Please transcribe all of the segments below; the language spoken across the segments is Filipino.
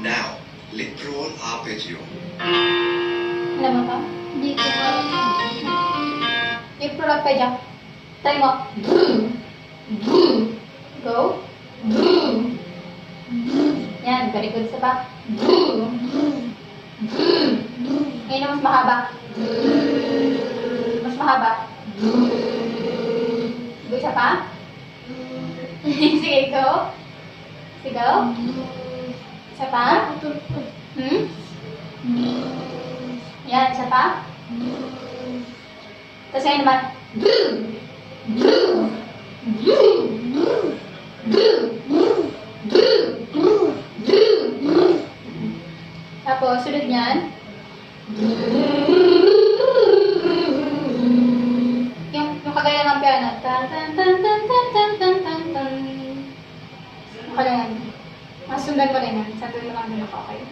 Now, literal arpeggio. Alam mo ba? Hindi ko alam. Yung product pa dyan. Try mo. Go. Yan, very good. Isa pa. Ngayon na mas mahaba. Mas mahaba. Go, isa pa. Sige, go. Sige, go. Isa pa. Hmm? Yan, isa pa. Tapos ngayon naman. Tapos, sunod niyan. Yung kagaya ng piano. Tan tan tan tan tan tan tan tan tan. Okay yan. Masundan mo rin yan. Sa tuloy mo lang nila okay.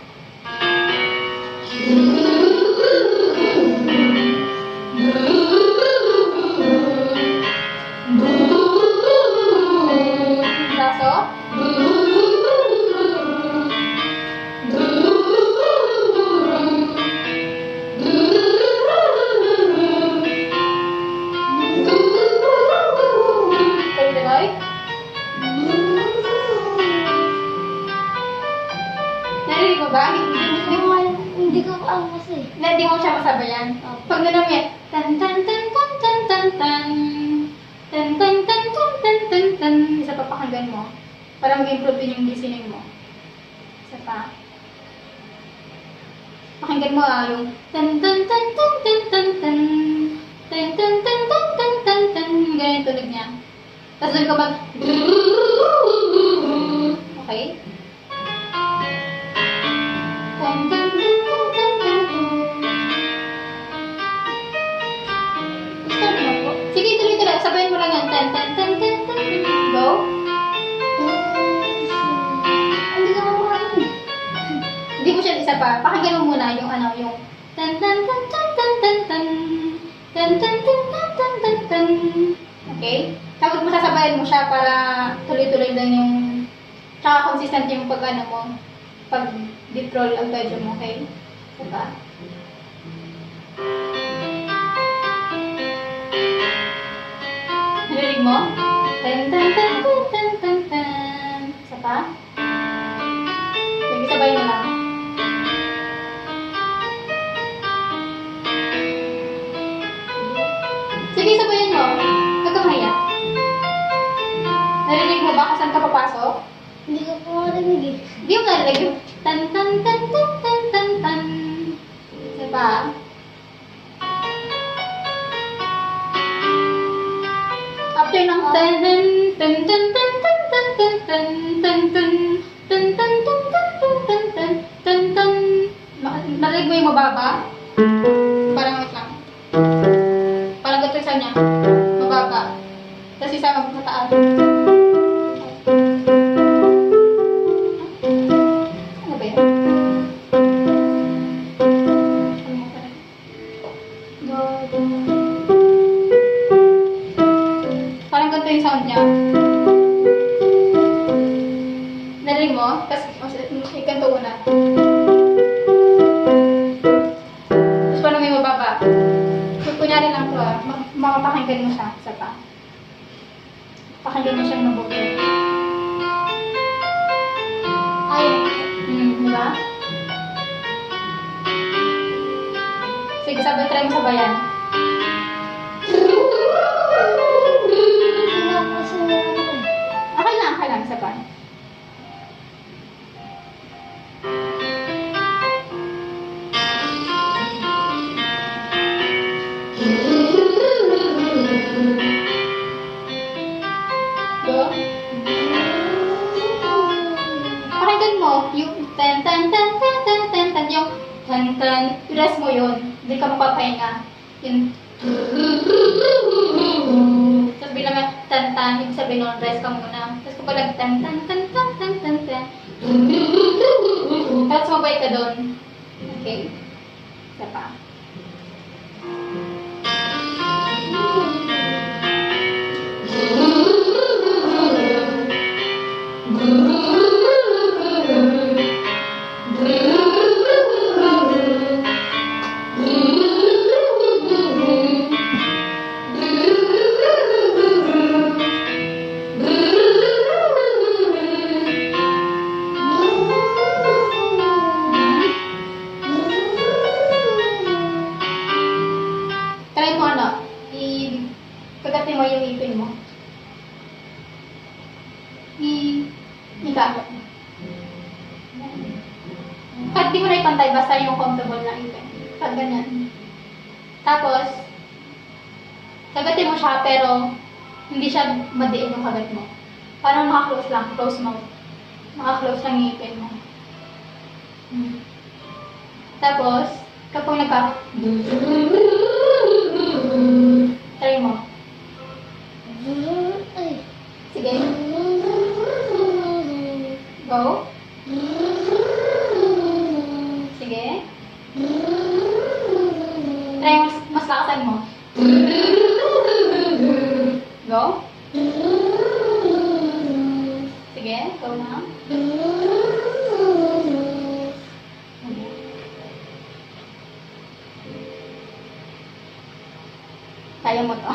Braso. Tuloy-tuloy. Narinig mo ba? Hindi ko alam kasi. Hindi mo siya masabayan. Pag nalang yan, tan tan tan tan tan tan tan tan tan tan tan tan tan tan. Isa pa pakinggan mo. Para mag-improve din yung listening mo. Isa pa. Pakinggan mo yung tan tan tan tan tan tan tan tan tan tan tan tan tan tan. Ganyan tunog niya. Tapos doon ka mag okay? Tan tan tan tan tan tan. Gusto mo po? Sige, tuloy-tuloy. Sabayin mo lang yan. Tan tan tan tan tan. Go. Hindi ko alam. Hindi mo siya isa pa. Pakinggan mo muna yung yung tan tan tan tan tan tan tan tan tan tan tan tan tan tan. Okay? Tapos mo sasabayan mo siya para tuloy-tuloy lang yung tsaka consistent yung pag mo pag deep roll ang medyo mo, okay? Diba? Narinig mo? Tan tan tan tan tan tan tan. Isa pa? Sige, sabay mo lang. Sige, sabayan mo. Huwag kang mahiya. Narinig mo ba kung saan ka papasok? Hindi ko po marinig eh. Hindi mo narinig yung tan tan tan tan tan tan tan. Isa pa? After ng tan tan tan tan tan tan tan tan tan tan tan tan tan tan tan tan tan tan tan. Narinig mo yung mababa? Parang wait lang. Parang gato sa niya. Mababa. Tapos isa mataas. Ano ba yan? Ano ba yan? Do, do. Parang ganito yung sound niya. Narinig mo? Tapos ikanto una. Tapos parang may mababa. Kunyari lang to makapakinggan mo siya. Isa pa. Pakinggan mo siyang mabuti. Ayun. Di ba? Sige, try mo sabayan. Hindi nga po sa mga ano eh. Okay lang, isa pa. Do? Pakinggan mo, yung tan tan tan tan tan tan tan, yung tan tan, rest mo yun. Hindi ka mapapahinga. Yung tapos bilang nga tan tan, ibig sabihin nun, rest ka muna. Tapos kapag tan tan tan tan tan tan tan, tapos sumabay ka doon. Okay? Isa pa. Try mo ano, kagatin mo yung ipin mo. Ikakot mo. Kahit di mo na ipantay, basta yung comfortable na ipin. Pag ganyan. Tapos, kagatin mo siya, pero hindi siya madiin yung kagat mo. Parang maka-close lang, close mouth. Maka-close lang yung ipin mo. Tapos, kapag try mo. Ay. Sige. Go. Sige. Try mas lakasan mo. Go. Sige, go na. Kaya mo to.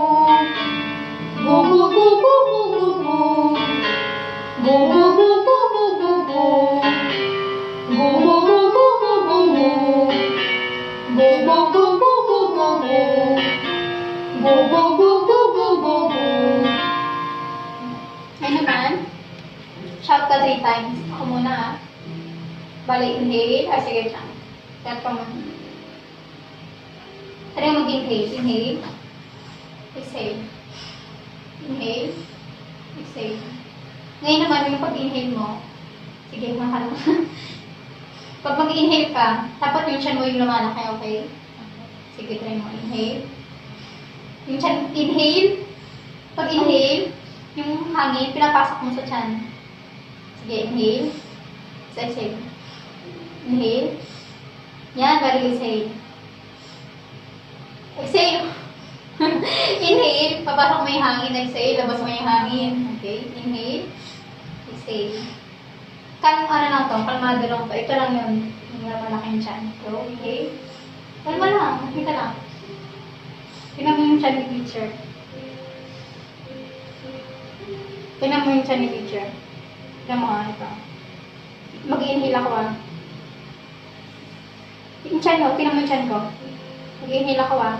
Go, go, go, go, go, go, go. Go, go, go, go, go, go, go. Go, go, go, go, go, go, go. Go, go, go, go, go, go, go. Go, go, go, go, go, go, go. Ayun naman. Shout ka 3 times. Ako muna ah. Bali, inhale. Ah, sige, siya. Shout ka muna. Try mag-inhale. Inhale. Exhale. Inhale. Exhale. Ngayon naman, yung pag-inhale mo, sige, mahal mo. Pag mag-inhale ka, dapat yung tiyan mo yung lumalaki, okay? Sige, try mo. Inhale. Yung tiyan, inhale. Pag inhale, yung hangin, pinapasok mo sa tiyan. Sige, inhale. Exhale. Inhale. Yan, balik exhale. Exhale. Inhale, papasok mo yung hangin. Exhale, labas mo yung hangin. Okay, inhale. Exhale. Ano lang to, kalmado lang to. Ito lang yun. Yung malaking tiyan. So, inhale. Kalma lang, makita lang. Tingnan mo yung tiyan ni teacher. Tingnan mo yung tiyan ni teacher. Tingnan mo nga ito. Mag-inhale ako ah. Yung tiyan mo, tingnan mo yung tiyan ko. Mag-inhale ako ah.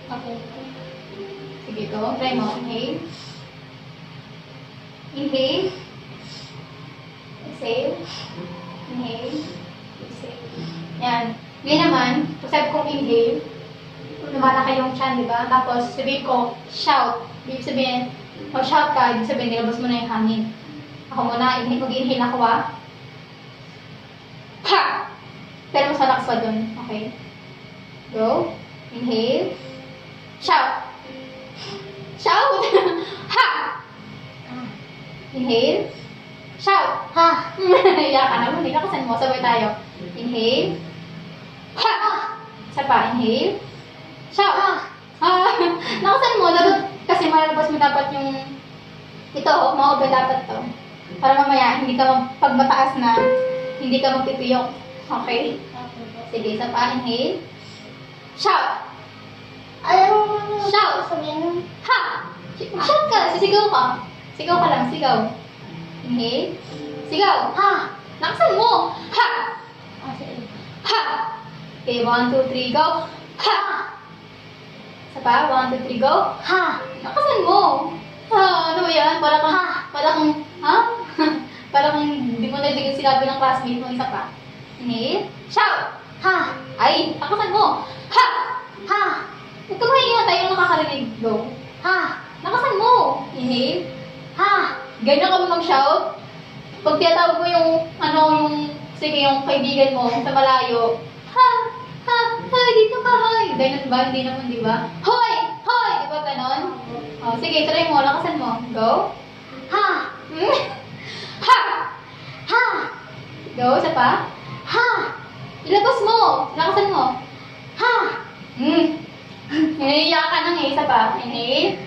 Okay. Sige, go. Try mo. Inhale. Inhale. Exhale. Inhale. Exhale. Yan. Ngayon naman, pag sabi kong inhale, lumalaki yung tiyan, di ba? Tapos sabihin ko, shout. Ibig sabihin, mag-shout ka, ibig sabihin, nilabas mo na yung hangin. Ako muna, mag-inhale ako ah. Ha! Pero mas malakas pa dun. Okay? Go. Inhale. Shout. Shout. Ha! Inhale. Shout. Ha. Iyak ka naman. Nakasan mo. Sabay tayo. Inhale. Ha! Isa pa. Inhale. Shout. Ha! Nakasan mo. Dapat, kasi malalabas mo dapat yung ito. Maobe dapat to. Para mamaya, hindi ka pag mataas na, hindi ka magpipiyok. Okay? Sige. Isa pa. Inhale. Shout. Alam mo Shout. sabihin? Ha! Shout ka. Sisigaw ka. Sigaw ka lang. Sigaw. Inhale. Sigaw. Ha. Nakasan mo. Ha! Ah, sige. Ha! Okay, 1, 2, 3, go. Ha! Isa pa. 1, 2, 3, go. Ha. Nakasan mo. Ha! Ano ba yan? Para kang, ha? Para kang hindi mo narinig yung sinabi ng classmate mo. Isa pa. Inhale. Shout. Ha. Ay! Nakasan mo. Ha! Ha. Huwag ka mahinga tayo nakakarinig. Go. Ha. Nakasan mo. Inhale. Ganyan ka ba mag-shout? Pag tinatawag mo yung, sige, yung kaibigan mo sa malayo, ha, ha, hoy, dito ka, hoy. Ganyan ba? Hindi naman, di ba? Hoy! Hoy! Di ba ganon? Oh, sige, try mo, lakasan mo. Go. Ha! Ha! Ha! Go, isa pa. Ha! Ilabas mo. Lakasan mo. Ha! Naiiyak ka nang isa pa. Inhale.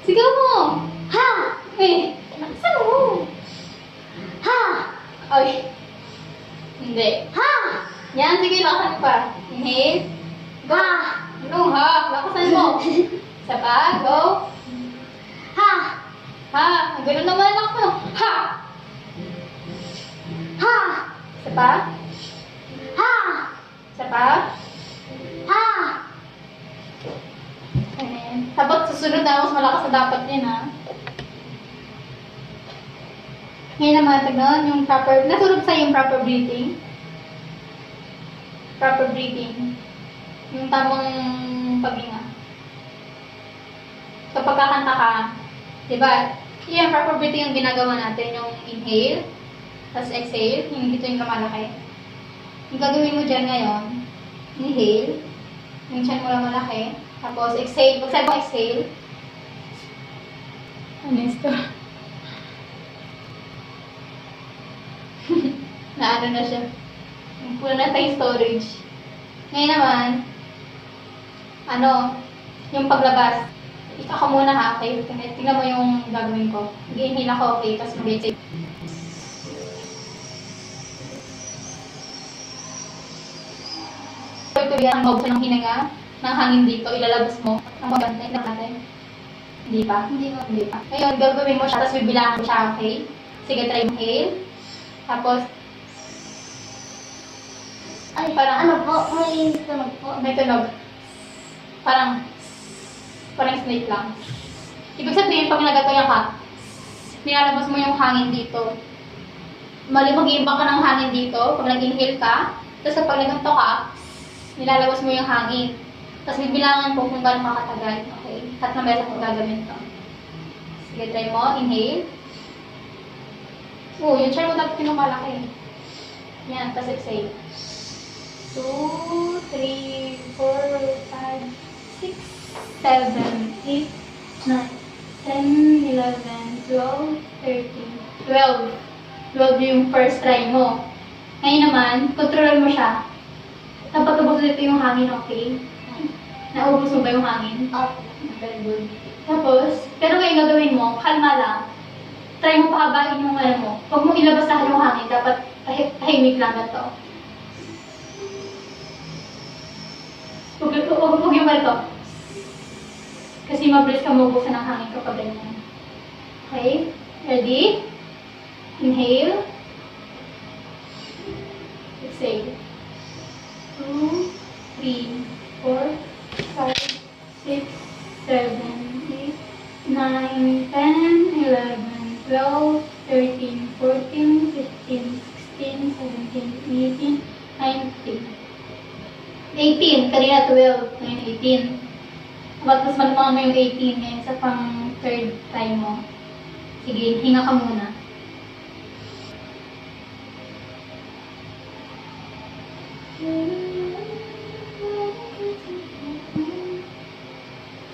Sigaw mo. Ha! Lakasan mo. Ha! Ay. Hindi. Ha! Yan, sige, lakasan pa. Inhale. Ha! Anong ha? Lakasan mo. Isa pa. Go. Ha! Ha. Ang gano'n naman ako. Ha. Ha! Isa pa. Ha! Isa pa. Ha! Ayan. Dapat susunod na mas malakas na dapat yun, ha? Ngayon naman, tignan yung proper, nasurog sa'yo yung proper breathing. Proper breathing. Yung tamang paghinga. Kapag kakanta ka, di ba? Yung proper breathing yung ginagawa natin, yung inhale, tapos exhale, yung dito yung lumalaki. Yung gagawin mo dyan ngayon, inhale, yung chan mo lang malaki, tapos exhale, pag sabi mo exhale, ano yung store? Na ano na siya. Pula na tayong storage. Ngayon naman, yung paglabas. Ika ka muna ha, okay? Tingnan mo yung gagawin ko. Mag-inhale ako, okay? Tapos mag-exhale. Ito yan, ang ng hininga, ng hangin dito, ilalabas mo. Ang maganda, ito natin. Hindi pa? Hindi pa. Ngayon, gagawin mo siya, tapos bibilangan mo siya, okay? Sige, try mo inhale. Tapos, Ay, parang, ano po? May tunog po. may tunog. Parang snake lang. Ibig sabihin, pag nagatuya ka, nilalabas mo yung hangin dito. Mali, mag-iimbang ka ng hangin dito, pag nag-inhale ka, tapos kapag naganto ka, nilalabas mo yung hangin. Tapos bibilangan po kung gano'ng makatagal. Okay? At na beses kung gagawin to. Sige, try mo. Inhale. Yung chair mo dapat pinumalaki. Yan, tapos exhale. 2, 3, 4, 5, 6, 7, 8, 9, 10, 11, 12, 13, 12. 12 yung first try mo. Ngayon naman, control mo siya. Dapat ubos dito yung hangin, okay? Naubos mo ba yung hangin? Opo. Very good. Tapos, pero ngayon gagawin mo, kalma lang. Try mo pahabain yung ano mo. Huwag mo ilabas lahat yung hangin. Dapat tahimik lang na to. Huwag yung ganito. Kasi mabilis ka maubusan ng hangin kapag ganyan. Okay? Ready? Inhale. Exhale. 2, 3, 4, 5, 6, 7, 8, 9, 10, 11, 12, 13, 14, 15, 16, 17, 18, 19. 18, kanina 12, ngayon 18. Dapat mas malamang mo yung 18 ngayon sa pang third time mo. Sige, hinga ka muna.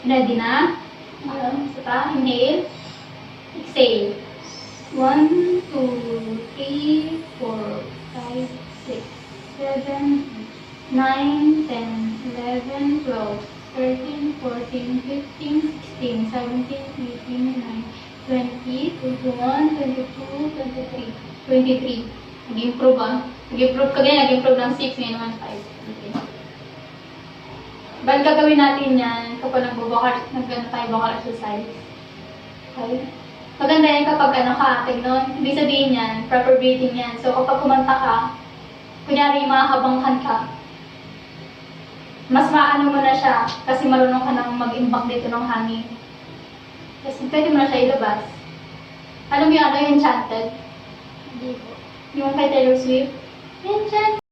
Ready na? Isa pa, inhale. Exhale. 1, 2, 3, 4, 5, 6, 7, 9, 10, 11, 12, 13, 14, 15, 16, 17, 18, 19, 20, 21, 22, 23, 23. Nag-improve Nag-improve ka ganyan, nag-improve ng 6, ngayon naman 5. Okay. Bali gagawin natin yan kapag nag-gano tayo vocal exercise. Okay? Maganda yan kapag tignon. Ibig sabihin yan, proper breathing yan. So kapag kumanta ka, kunyari mahabangkan ka, mas maano mo na siya kasi marunong ka nang mag-imbak dito ng hangin. Kasi pwede mo na siya ilabas. Alam mo yung yung Enchanted? Hindi po. Yung kay Taylor Swift? Enchanted!